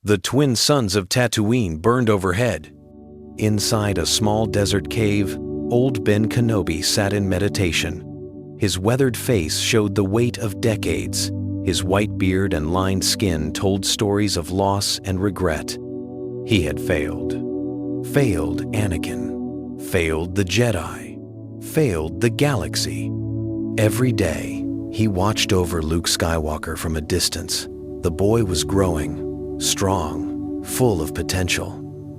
The twin suns of Tatooine burned overhead. Inside a small desert cave, old Ben Kenobi sat in meditation. His weathered face showed the weight of decades. His white beard and lined skin told stories of loss and regret. He had failed. Failed Anakin. Failed the Jedi. Failed the galaxy. Every day, he watched over Luke Skywalker from a distance. The boy was growing, strong, full of potential.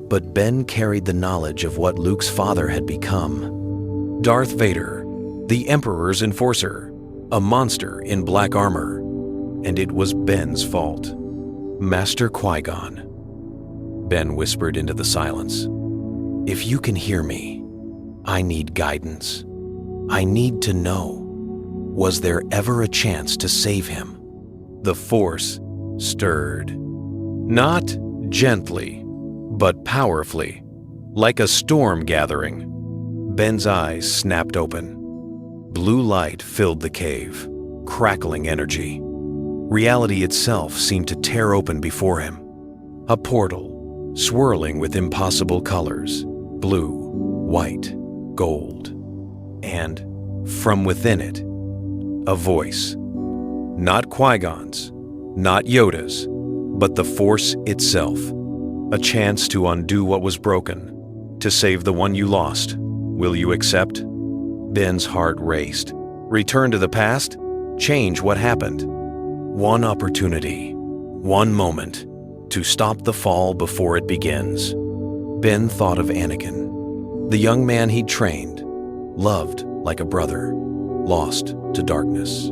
But Ben carried the knowledge of what Luke's father had become. Darth Vader, the Emperor's enforcer, a monster in black armor. And it was Ben's fault. Master Qui-Gon. Ben whispered into the silence. If you can hear me, I need guidance. I need to know. Was there ever a chance to save him? The Force stirred. Not gently, but powerfully, like a storm gathering. Ben's eyes snapped open. Blue light filled the cave, crackling energy. Reality itself seemed to tear open before him. A portal, swirling with impossible colors, blue, white, gold. And from within it, a voice. Not Qui-Gon's, not Yoda's, but the Force itself. A chance to undo what was broken, to save the one you lost. Will you accept? Ben's heart raced. Return to the past? Change what happened? One opportunity, one moment, to stop the fall before it begins. Ben thought of Anakin, the young man he'd trained, loved like a brother, lost to darkness.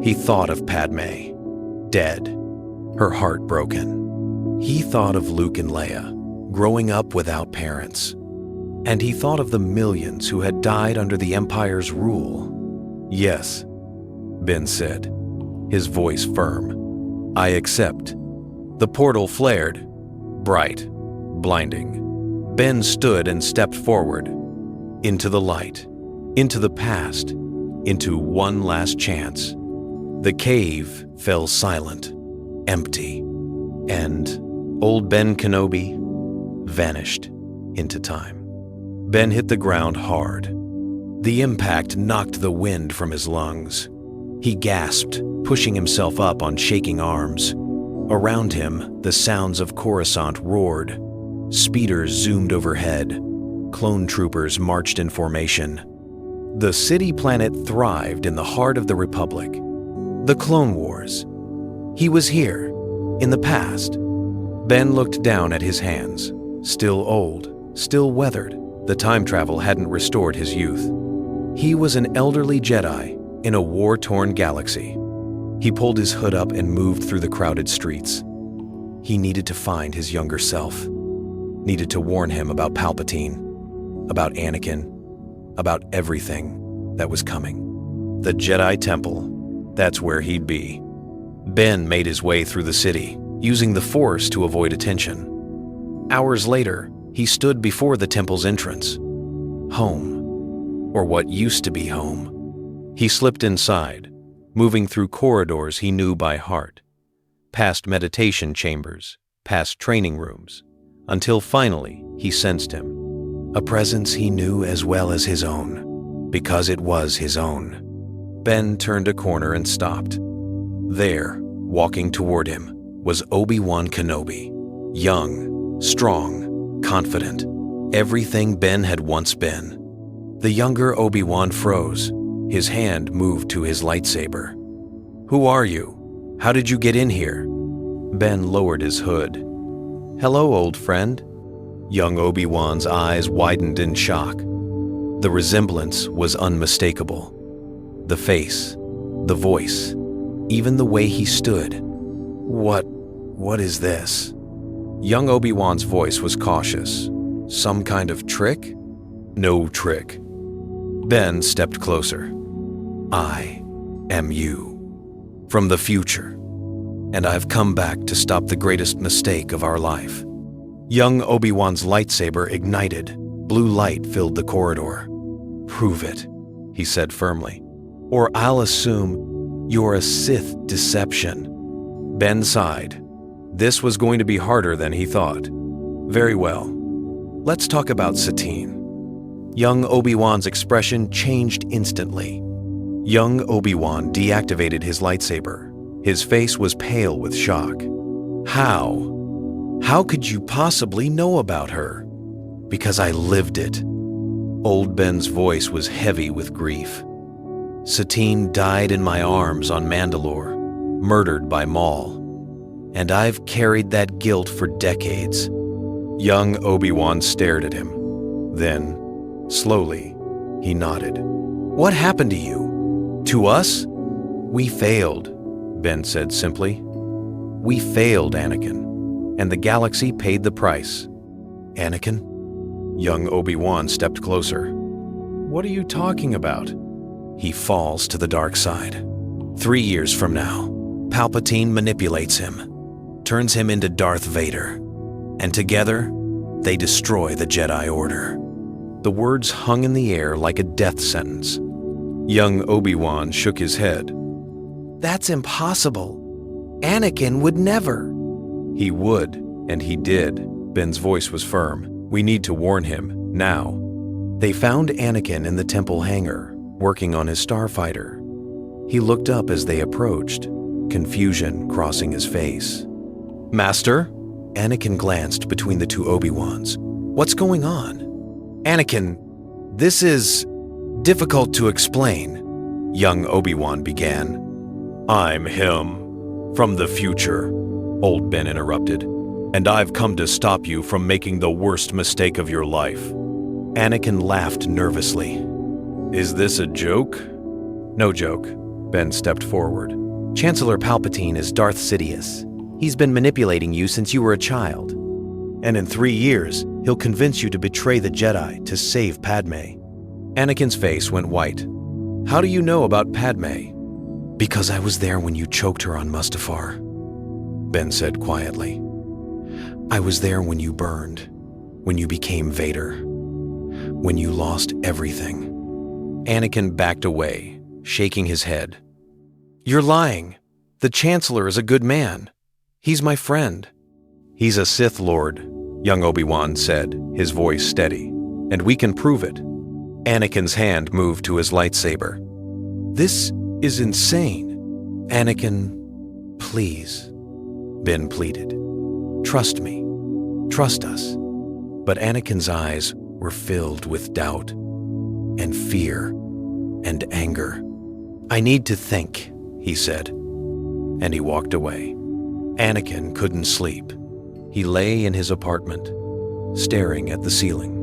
He thought of Padme, dead, her heart broken. He thought of Luke and Leia, growing up without parents. And he thought of the millions who had died under the Empire's rule. Yes, Ben said, his voice firm. I accept. The portal flared, bright, blinding. Ben stood and stepped forward, into the light, into the past, into one last chance. The cave fell silent, empty, and old Ben Kenobi vanished into time. Ben hit the ground hard. The impact knocked the wind from his lungs. He gasped, pushing himself up on shaking arms. Around him, the sounds of Coruscant roared. Speeders zoomed overhead. Clone troopers marched in formation. The city planet thrived in the heart of the Republic. The Clone Wars. He was here, in the past. Ben looked down at his hands. Still old, still weathered. The time travel hadn't restored his youth. He was an elderly Jedi in a war-torn galaxy. He pulled his hood up and moved through the crowded streets. He needed to find his younger self. Needed to warn him about Palpatine, about Anakin, about everything that was coming. The Jedi Temple, that's where he'd be. Ben made his way through the city, using the Force to avoid attention. Hours later, he stood before the temple's entrance. Home, or what used to be home. He slipped inside, moving through corridors he knew by heart, past meditation chambers, past training rooms, until finally he sensed him. A presence he knew as well as his own, because it was his own. Ben turned a corner and stopped. There, walking toward him, was Obi Wan Kenobi, young, strong, confident, everything Ben had once been. The younger Obi Wan froze. His hand moved to his lightsaber. Who are you? How did you get in here? Ben lowered his hood. Hello, old friend. Young Obi-Wan's eyes widened in shock. The resemblance was unmistakable. The face, the voice, even the way he stood. What is this? Young Obi-Wan's voice was cautious. Some kind of trick? No trick. Ben stepped closer. I am you, from the future, and I've come back to stop the greatest mistake of our life. Young Obi-Wan's lightsaber ignited. Blue light filled the corridor. Prove it, he said firmly, or I'll assume you're a Sith deception. Ben sighed. This was going to be harder than he thought. Very well. Let's talk about Satine. Young Obi-Wan's expression changed instantly. Young Obi-Wan deactivated his lightsaber. His face was pale with shock. How? How could you possibly know about her? Because I lived it. Old Ben's voice was heavy with grief. Satine died in my arms on Mandalore, murdered by Maul. And I've carried that guilt for decades. Young Obi-Wan stared at him. Then, slowly, he nodded. What happened to you? To us? We failed, Ben said simply. We failed, Anakin, and the galaxy paid the price. Anakin? Young Obi-Wan stepped closer. What are you talking about? He falls to the dark side. 3 years from now, Palpatine manipulates him, turns him into Darth Vader, and together, they destroy the Jedi Order. The words hung in the air like a death sentence. Young Obi-Wan shook his head. That's impossible. Anakin would never. He would, and he did. Ben's voice was firm. We need to warn him, now. They found Anakin in the temple hangar, working on his starfighter. He looked up as they approached, confusion crossing his face. Master? Anakin glanced between the two Obi-Wans. What's going on? Anakin, this is difficult to explain, young Obi-Wan began. I'm him, from the future, old Ben interrupted, and I've come to stop you from making the worst mistake of your life. Anakin laughed nervously. Is this a joke? No joke. Ben stepped forward. Chancellor Palpatine is Darth Sidious. He's been manipulating you since you were a child. And in 3 years, he'll convince you to betray the Jedi to save Padme. Anakin's face went white. How do you know about Padme? Because I was there when you choked her on Mustafar, Ben said quietly. I was there when you burned, when you became Vader, when you lost everything. Anakin backed away, shaking his head. You're lying. The Chancellor is a good man. He's my friend. He's a Sith Lord, young Obi-Wan said, his voice steady, and we can prove it. Anakin's hand moved to his lightsaber. This is insane. Anakin, please, Ben pleaded. Trust me. Trust us. But Anakin's eyes were filled with doubt and fear and anger. I need to think, he said, and he walked away. Anakin couldn't sleep. He lay in his apartment, staring at the ceiling.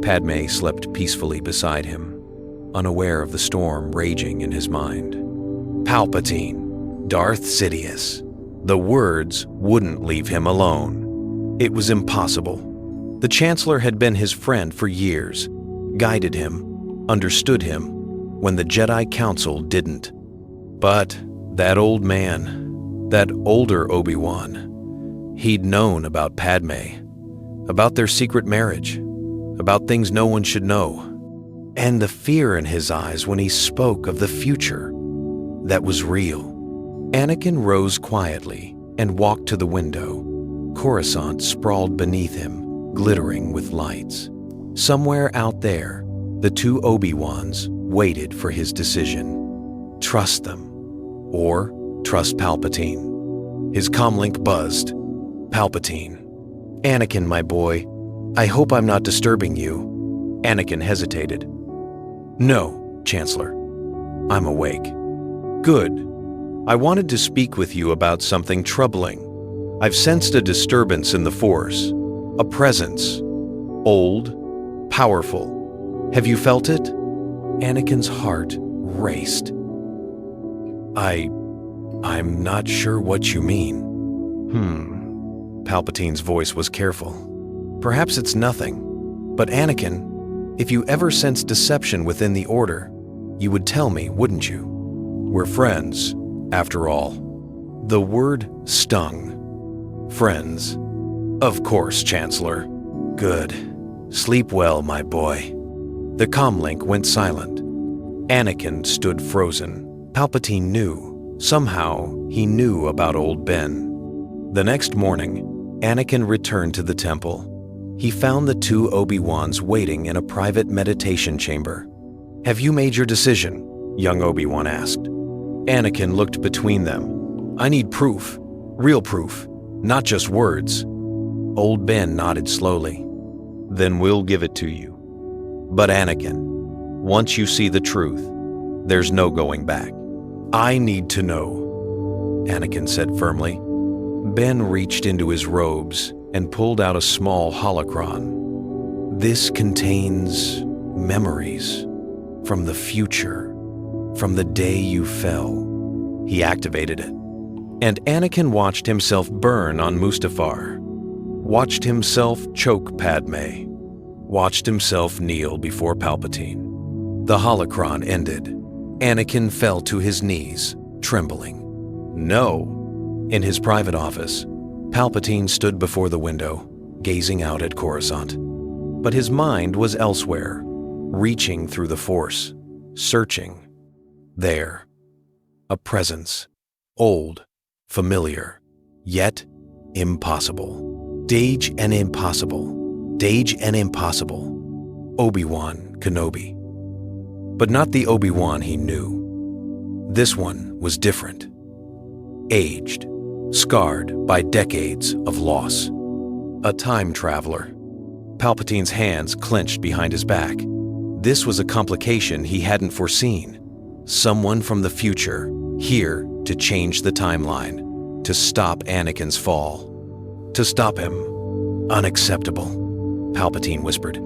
Padme slept peacefully beside him, unaware of the storm raging in his mind. Palpatine, Darth Sidious. The words wouldn't leave him alone. It was impossible. The Chancellor had been his friend for years, guided him, understood him, when the Jedi Council didn't. But that old man, that older Obi-Wan, he'd known about Padme, about their secret marriage, about things no one should know, and the fear in his eyes when he spoke of the future that was real. Anakin rose quietly and walked to the window. Coruscant sprawled beneath him, glittering with lights. Somewhere out there, the two Obi-Wans waited for his decision. Trust them, or trust Palpatine. His comlink buzzed. Palpatine. Anakin, my boy, I hope I'm not disturbing you. Anakin hesitated. No, Chancellor. I'm awake. Good. I wanted to speak with you about something troubling. I've sensed a disturbance in the Force, a presence, old, powerful. Have you felt it? Anakin's heart raced. I'm not sure what you mean. Palpatine's voice was careful. Perhaps it's nothing, but Anakin, if you ever sense deception within the Order, you would tell me, wouldn't you? We're friends, after all. The word stung. Friends. Of course, Chancellor. Good. Sleep well, my boy. The comlink went silent. Anakin stood frozen. Palpatine knew. Somehow, he knew about old Ben. The next morning, Anakin returned to the temple. He found the two Obi-Wans waiting in a private meditation chamber. "Have you made your decision?" young Obi-Wan asked. Anakin looked between them. "I need proof, real proof, not just words." Old Ben nodded slowly. "Then we'll give it to you. But Anakin, once you see the truth, there's no going back." "I need to know," Anakin said firmly. Ben reached into his robes and pulled out a small holocron. "This contains memories from the future, from the day you fell." He activated it, and Anakin watched himself burn on Mustafar, watched himself choke Padme, watched himself kneel before Palpatine. The holocron ended. Anakin fell to his knees, trembling. "No." In his private office, Palpatine stood before the window, gazing out at Coruscant. But his mind was elsewhere, reaching through the Force, searching. There, a presence, old, familiar, yet impossible. Dage and impossible. Dage and impossible. Obi Wan Kenobi. But not the Obi Wan he knew. This one was different. Aged, scarred by decades of loss. A time traveler. Palpatine's hands clenched behind his back. This was a complication he hadn't foreseen. Someone from the future, here to change the timeline, to stop Anakin's fall. To stop him. Unacceptable, Palpatine whispered.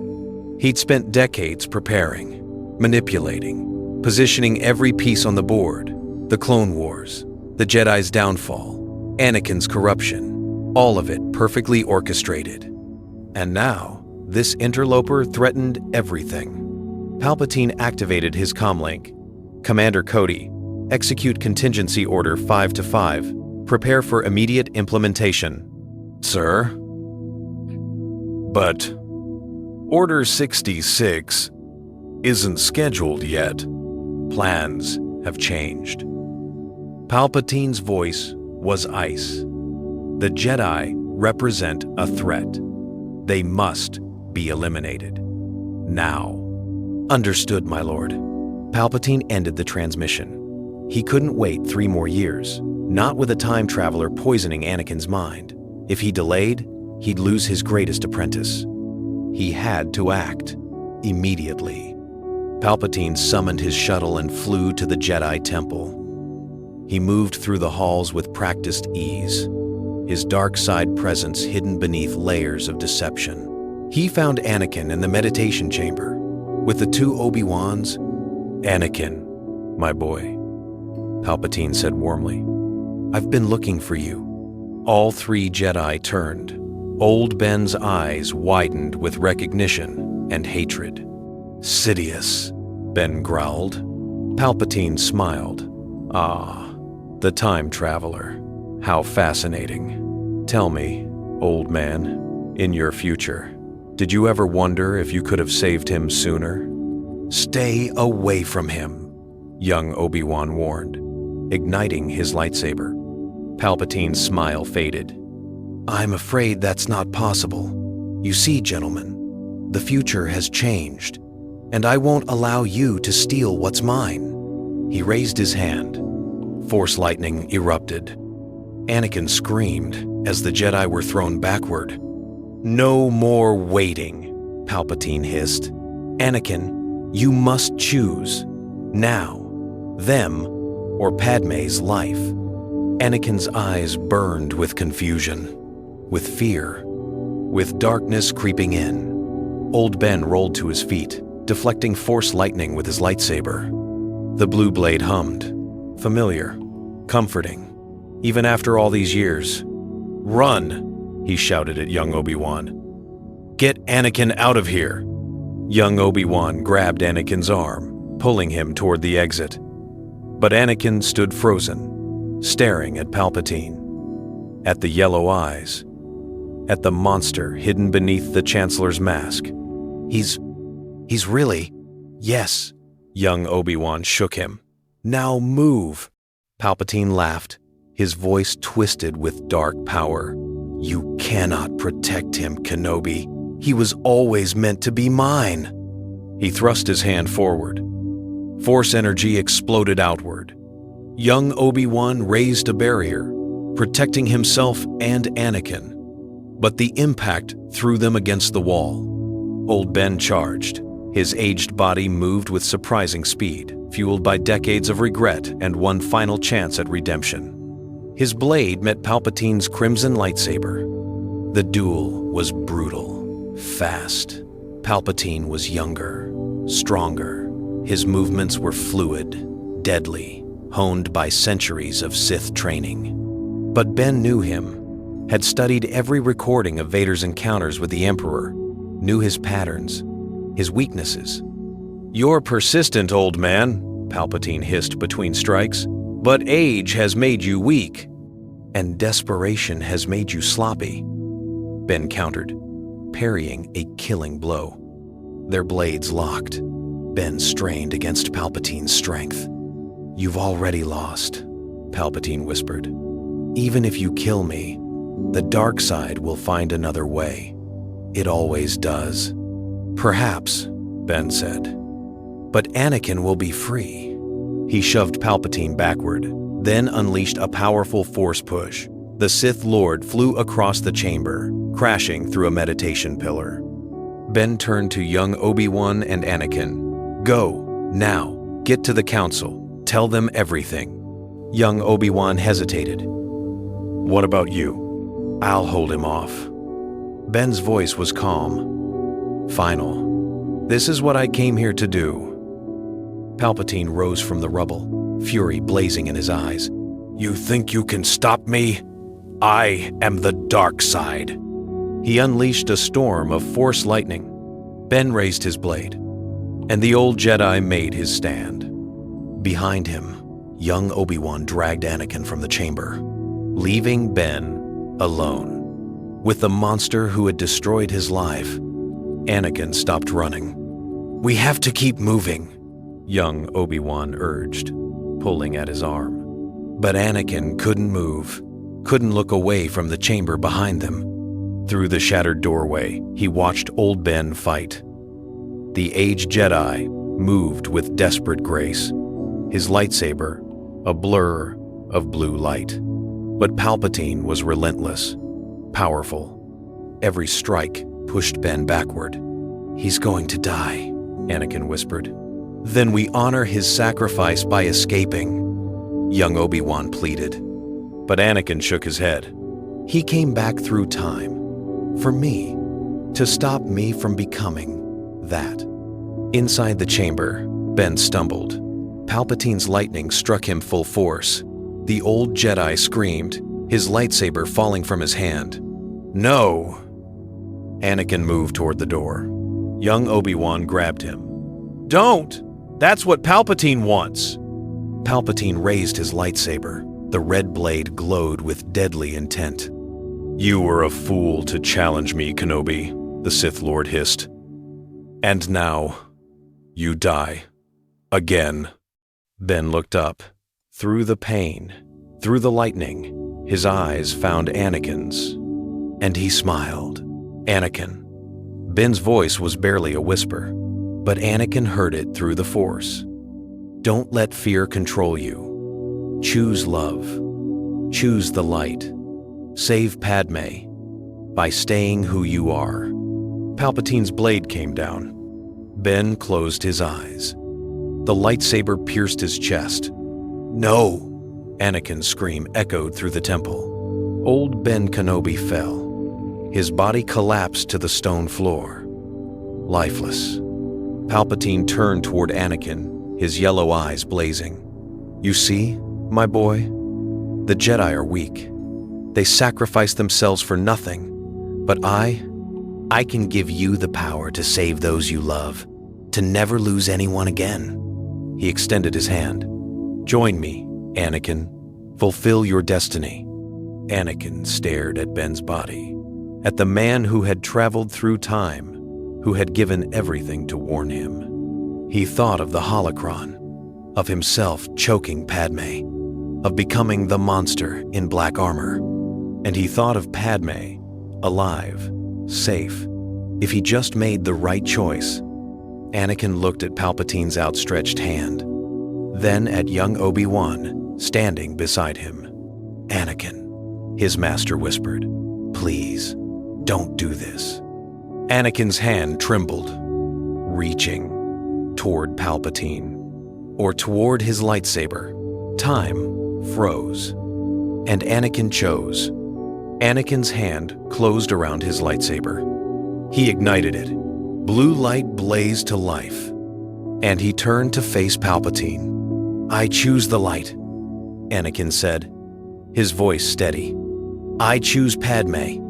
He'd spent decades preparing, manipulating, positioning every piece on the board. The Clone Wars, the Jedi's downfall, Anakin's corruption, all of it perfectly orchestrated. And now, this interloper threatened everything. Palpatine activated his comlink. "Commander Cody, execute contingency order 5-5. Prepare for immediate implementation." "Sir?" "But Order 66 isn't scheduled yet. Plans have changed." Palpatine's voice was ice. The Jedi represent a threat. They must be eliminated. Now. "Understood, my lord." Palpatine ended the transmission. He couldn't wait 3 more years, not with a time traveler poisoning Anakin's mind. If he delayed, he'd lose his greatest apprentice. He had to act, immediately. Palpatine summoned his shuttle and flew to the Jedi Temple. He moved through the halls with practiced ease, his DarkSide presence hidden beneath layers of deception. He found Anakin in the meditation chamber, with the 2 Obi-Wans. "Anakin, my boy," Palpatine said warmly, "I've been looking for you." All 3 Jedi turned. Old Ben's eyes widened with recognition and hatred. "Sidious," Ben growled. Palpatine smiled. "Ah, the time traveler. How fascinating. Tell me, old man, in your future, did you ever wonder if you could have saved him sooner?" "Stay away from him," young Obi-Wan warned, igniting his lightsaber. Palpatine's smile faded. "I'm afraid that's not possible. You see, gentlemen, the future has changed, and I won't allow you to steal what's mine." He raised his hand. Force lightning erupted. Anakin screamed as the Jedi were thrown backward. "No more waiting," Palpatine hissed. "Anakin, you must choose. Now. Them or Padme's life." Anakin's eyes burned with confusion, with fear, with darkness creeping in. Old Ben rolled to his feet, deflecting Force lightning with his lightsaber. The blue blade hummed. Familiar, comforting, even after all these years. "Run!" he shouted at young Obi-Wan. "Get Anakin out of here!" Young Obi-Wan grabbed Anakin's arm, pulling him toward the exit. But Anakin stood frozen, staring at Palpatine, at the yellow eyes, at the monster hidden beneath the Chancellor's mask. He's really..." "Yes." Young Obi-Wan shook him. "Now move." Palpatine laughed. his voice twisted with dark power. "You cannot protect him, Kenobi. He was always meant to be mine." He thrust his hand forward. Force energy exploded outward. Young Obi-Wan raised a barrier, protecting himself and Anakin, but the impact threw them against the wall. Old Ben charged. His aged body moved with surprising speed, fueled by decades of regret and one final chance at redemption. His blade met Palpatine's crimson lightsaber. The duel was brutal, fast. Palpatine was younger, stronger. His movements were fluid, deadly, honed by centuries of Sith training. But Ben knew him, had studied every recording of Vader's encounters with the Emperor, knew his patterns, his weaknesses. "You're persistent, old man," Palpatine hissed between strikes, "but age has made you weak, and desperation has made you sloppy," Ben countered, parrying a killing blow. Their blades locked. Ben strained against Palpatine's strength. "You've already lost," Palpatine whispered. "Even if you kill me, the dark side will find another way. It always does." "Perhaps," Ben said. "But Anakin will be free." He shoved Palpatine backward, then unleashed a powerful force push. The Sith Lord flew across the chamber, crashing through a meditation pillar. Ben turned to young Obi-Wan and Anakin. "Go, now, get to the council, tell them everything." Young Obi-Wan hesitated. "What about you?" "I'll hold him off." Ben's voice was calm. "Final. This is what I came here to do." Palpatine rose from the rubble, fury blazing in his eyes. "You think you can stop me? I am the dark side." He unleashed a storm of Force lightning. Ben raised his blade, and the old Jedi made his stand. Behind him, young Obi-Wan dragged Anakin from the chamber, leaving Ben alone. With the monster who had destroyed his life, Anakin stopped running. "We have to keep moving," young Obi-Wan urged, pulling at his arm. But Anakin couldn't move, couldn't look away from the chamber behind them. Through the shattered doorway, he watched old Ben fight. The aged Jedi moved with desperate grace, his lightsaber a blur of blue light. But Palpatine was relentless, powerful. Every strike pushed Ben backward. "He's going to die," Anakin whispered. "Then we honor his sacrifice by escaping," young Obi-Wan pleaded. But Anakin shook his head. "He came back through time, for me, to stop me from becoming that." Inside the chamber, Ben stumbled. Palpatine's lightning struck him full force. The old Jedi screamed, his lightsaber falling from his hand. "No!" Anakin moved toward the door. Young Obi-Wan grabbed him. "Don't! That's what Palpatine wants!" Palpatine raised his lightsaber. The red blade glowed with deadly intent. "You were a fool to challenge me, Kenobi," the Sith Lord hissed. "And now, you die. Again." Ben looked up. Through the pain, through the lightning, his eyes found Anakin's. And he smiled. "Anakin." Ben's voice was barely a whisper, but Anakin heard it through the Force. "Don't let fear control you. Choose love. Choose the light. Save Padme by staying who you are." Palpatine's blade came down. Ben closed his eyes. The lightsaber pierced his chest. "No!" Anakin's scream echoed through the temple. Old Ben Kenobi fell. His body collapsed to the stone floor, lifeless. Palpatine turned toward Anakin, his yellow eyes blazing. "You see, my boy? The Jedi are weak. They sacrifice themselves for nothing. But I can give you the power to save those you love, to never lose anyone again." He extended his hand. "Join me, Anakin. Fulfill your destiny." Anakin stared at Ben's body, at the man who had traveled through time, who had given everything to warn him. He thought of the holocron, of himself choking Padme, of becoming the monster in black armor. And he thought of Padme, alive, safe, if he just made the right choice. Anakin looked at Palpatine's outstretched hand, then at young Obi-Wan standing beside him. "Anakin," his master whispered, "please, don't do this." Anakin's hand trembled, reaching toward Palpatine, or toward his lightsaber. Time froze, and Anakin chose. Anakin's hand closed around his lightsaber. He ignited it. Blue light blazed to life, and he turned to face Palpatine. "I choose the light," Anakin said, his voice steady. "I choose Padme,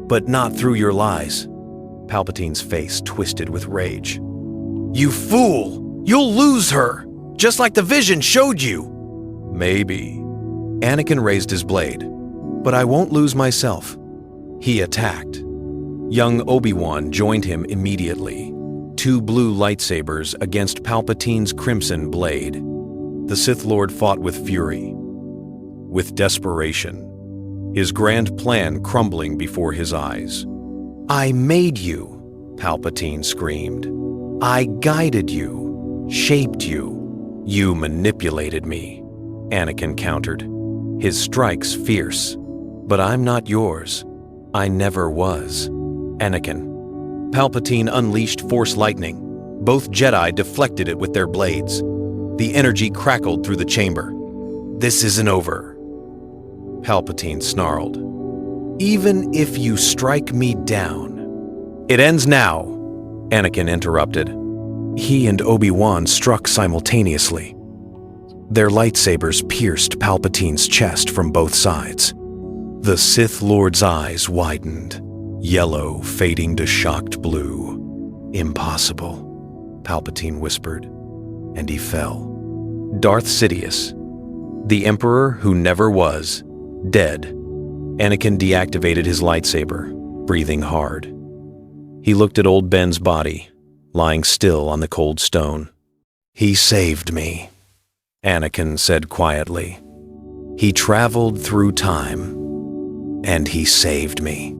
but not through your lies." Palpatine's face twisted with rage. "You fool! You'll lose her, just like the vision showed you." "Maybe." Anakin raised his blade. "But I won't lose myself." He attacked. Young Obi-Wan joined him immediately. 2 blue lightsabers against Palpatine's crimson blade. The Sith Lord fought with fury, with desperation, his grand plan crumbling before his eyes. "I made you," Palpatine screamed. "I guided you, shaped you. You manipulated me," Anakin countered, his strikes fierce. "But I'm not yours. I never was." "Anakin." Palpatine unleashed Force lightning. Both Jedi deflected it with their blades. The energy crackled through the chamber. "This isn't over," Palpatine snarled. "Even if you strike me down." "It ends now," Anakin interrupted. He and Obi-Wan struck simultaneously. Their lightsabers pierced Palpatine's chest from both sides. The Sith Lord's eyes widened, yellow fading to shocked blue. "Impossible," Palpatine whispered, and he fell. Darth Sidious, the Emperor who never was, dead. Anakin deactivated his lightsaber, breathing hard. He looked at old Ben's body, lying still on the cold stone. "He saved me," Anakin said quietly. "He traveled through time, and he saved me."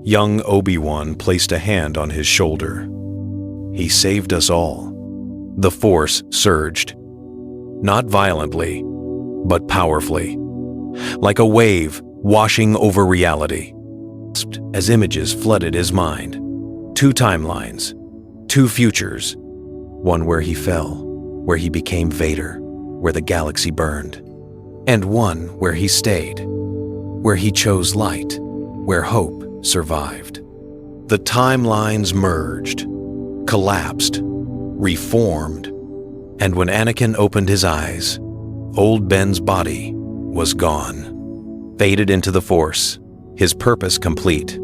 Young Obi-Wan placed a hand on his shoulder. "He saved us all." The Force surged. Not violently, but powerfully. Like a wave washing over reality. As images flooded his mind. 2 timelines, 2 futures. One where he fell, where he became Vader, where the galaxy burned. And one where he stayed, where he chose light, where hope survived. The timelines merged, collapsed, reformed. And when Anakin opened his eyes, old Ben's body was gone, faded into the Force, his purpose complete.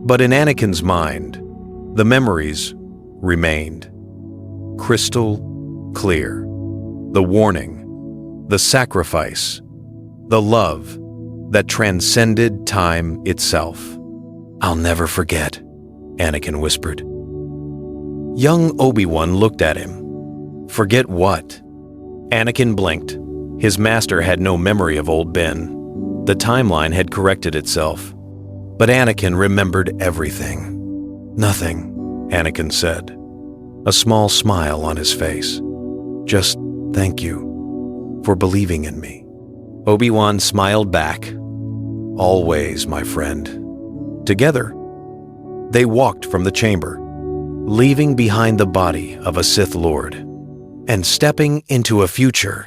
But in Anakin's mind, the memories remained. Crystal clear. The warning, the sacrifice, the love that transcended time itself. "I'll never forget," Anakin whispered. Young Obi-Wan looked at him. "Forget what?" Anakin blinked. His master had no memory of old Ben. The timeline had corrected itself. But Anakin remembered everything. "Nothing," Anakin said, a small smile on his face. "Just thank you for believing in me." Obi-Wan smiled back. "Always, my friend." Together, they walked from the chamber, leaving behind the body of a Sith Lord and stepping into a future